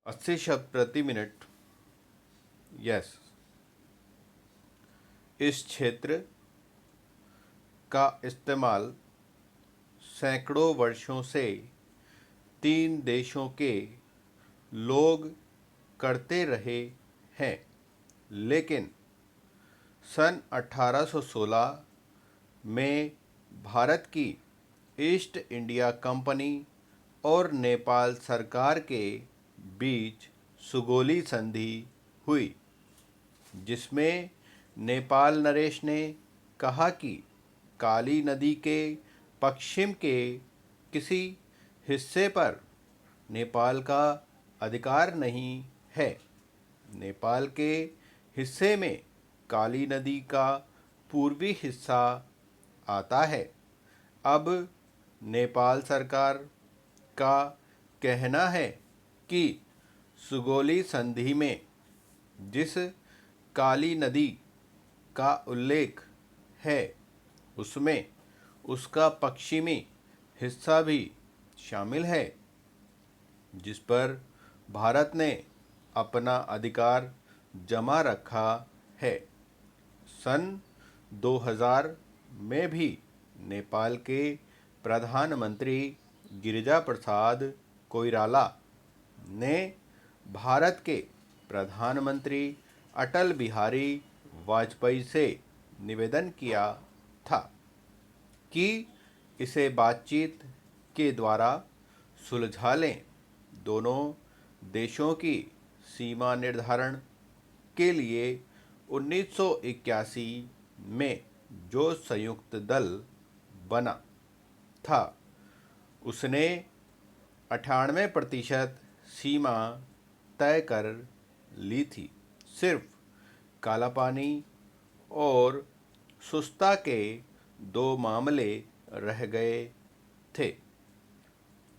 80 शब्द प्रति minute. Yes. इस क्षेत्र का इस्तेमाल सैकड़ों वर्षों से 3 देशों के लोग करते रहे हैं, लेकिन सन 1816 में भारत की ईस्ट इंडिया कंपनी और नेपाल सरकार के बीच सुगोली संधि हुई, जिसमें नेपाल नरेश ने कहा कि काली नदी के पश्चिम के किसी हिस्से पर नेपाल का अधिकार नहीं है। नेपाल के हिस्से में काली नदी का पूर्वी हिस्सा आता है। अब नेपाल सरकार का कहना है कि सुगोली संधि में जिस काली नदी का उल्लेख है उसमें उसका पश्चिमी हिस्सा भी शामिल है, जिस पर भारत ने अपना अधिकार जमा रखा है। सन 2000 में भी नेपाल के प्रधानमंत्री गिरिजा प्रसाद कोइराला ने भारत के प्रधानमंत्री अटल बिहारी वाजपेयी से निवेदन किया था कि इसे बातचीत के द्वारा सुलझा लें। दोनों देशों की सीमा निर्धारण के लिए 1981 में जो संयुक्त दल बना था उसने 98% सीमा तय कर ली थी। सिर्फ कालापानी और सुस्ता के 2 मामले रह गए थे।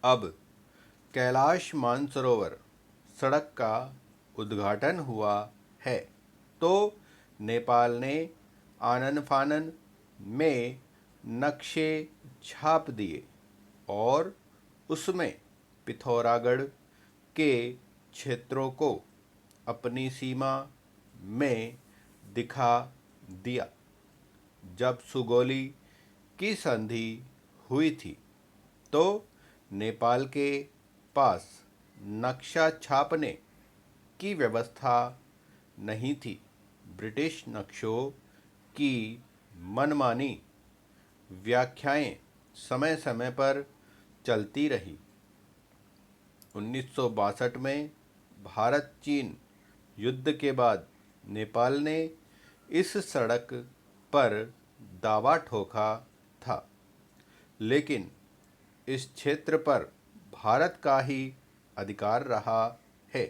अब कैलाश मानसरोवर सड़क का उद्घाटन हुआ है, तो नेपाल ने आनन फानन में नक्शे छाप दिए और उसमें पिथौरागढ़ के क्षेत्रों को अपनी सीमा में दिखा दिया। जब सुगोली की संधि हुई थी तो नेपाल के पास नक्शा छापने की व्यवस्था नहीं थी। ब्रिटिश नक्शों की मनमानी व्याख्याएं समय समय पर चलती रही। 1962 में भारत चीन युद्ध के बाद नेपाल ने इस सड़क पर दावा ठोका था, लेकिन इस क्षेत्र पर भारत का ही अधिकार रहा है।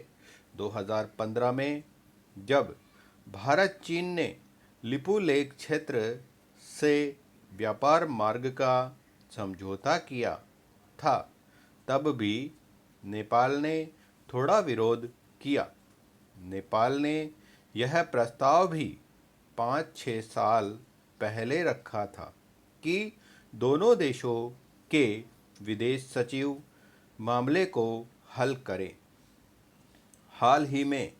2015 में जब भारत चीन ने लिपू लेक क्षेत्र से व्यापार मार्ग का समझौता किया था, तब भी नेपाल ने थोड़ा विरोध किया। नेपाल ने यह प्रस्ताव भी 5-6 साल पहले रखा था कि दोनों देशों के विदेश सचिव मामले को हल करें। हाल ही में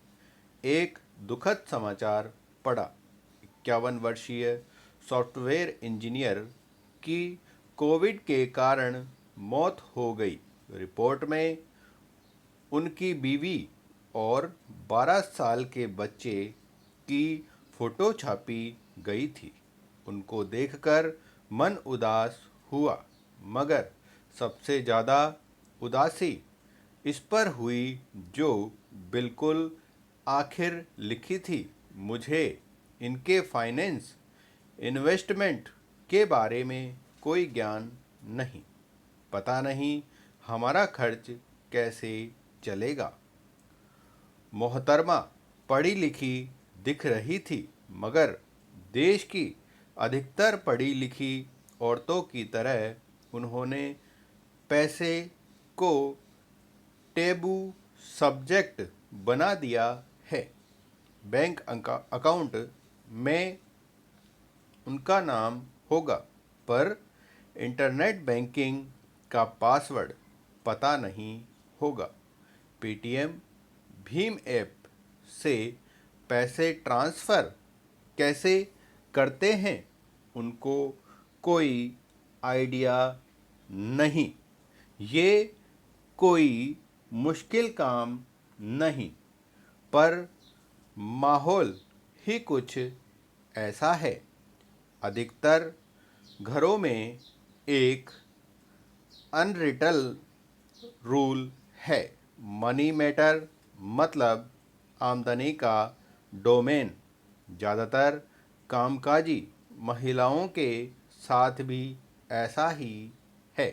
एक दुखद समाचार पड़ा। 51 वर्षीय सॉफ्टवेयर इंजीनियर की कोविड के कारण मौत हो गई। रिपोर्ट में उनकी बीवी और 12 साल के बच्चे की फोटो छापी गई थी। उनको देखकर मन उदास हुआ, मगर सबसे ज़्यादा उदासी इस पर हुई जो बिल्कुल आखिर लिखी थी। मुझे इनके फाइनेंस इन्वेस्टमेंट के बारे में कोई ज्ञान नहीं। पता नहीं हमारा खर्च कैसे चलेगा। मोहतरमा पढ़ी लिखी दिख रही थी, मगर देश की अधिकतर पढ़ी लिखी औरतों की तरह उन्होंने पैसे को टेबू सब्जेक्ट बना दिया है। बैंक अकाउंट में उनका नाम होगा, पर इंटरनेट बैंकिंग का पासवर्ड पता नहीं होगा। पेटीएम भीम ऐप से पैसे ट्रांसफ़र कैसे करते हैं उनको कोई आइडिया नहीं। ये कोई मुश्किल काम नहीं, पर माहौल ही कुछ ऐसा है। अधिकतर घरों में एक अनरिटन रूल है, मनी मैटर, मतलब आमदनी का डोमेन। ज़्यादातर कामकाजी महिलाओं के साथ भी ऐसा ही है।